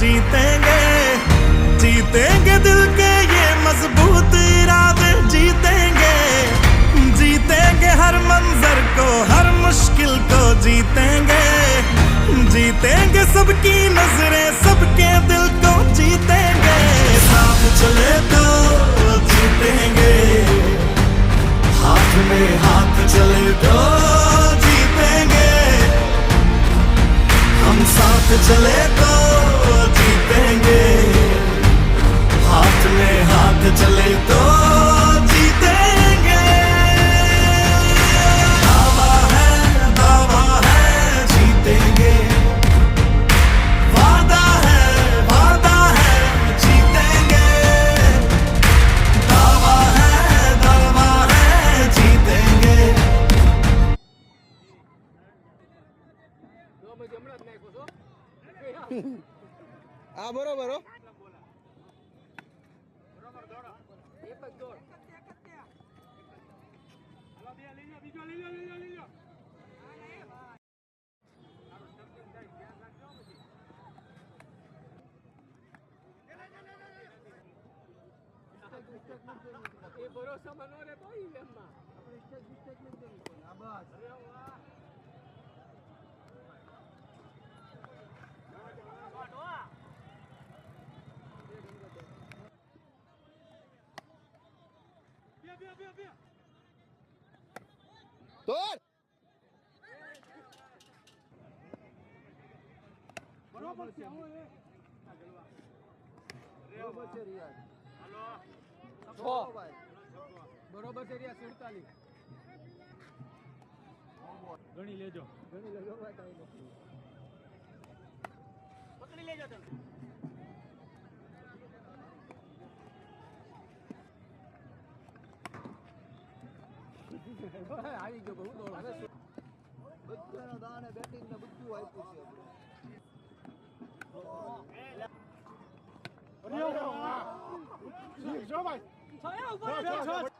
जीतेंगे जीतेंगे दिल के ये मजबूत इरादे जीतेंगे जीतेंगे हर मंजर को हर मुश्किल को जीतेंगे जीतेंगे सबकी नजरें सबके दिल को जीतेंगे साथ चले तो जीतेंगे हाथ में हाथ चले तो जीतेंगे हम साथ चले तो जीतेंगे हाथ में हाथ चले तो जीतेंगे दावा है जीतेंगे वादा है जीतेंगे दावा है जीतेंगे આ બરોબર હો એ ભરોસો મનો રે કોઈ એમમાં આપણે મિસ્ટેક નથી કરવી આ બસ તોડ બરોબર છે આવો રે બરોબર છે રિયાઝ હાલો 6 ભાઈ બરોબર છે રિયાઝ 47 ગણી લેજો ભાઈ કાઈ નથી પકડી લેજો તમે આવી ગયો બહુ દોડ બધાના દાને બેટિંગ ને બધું આપ્યું છે જો ભાઈ છયા ઉપર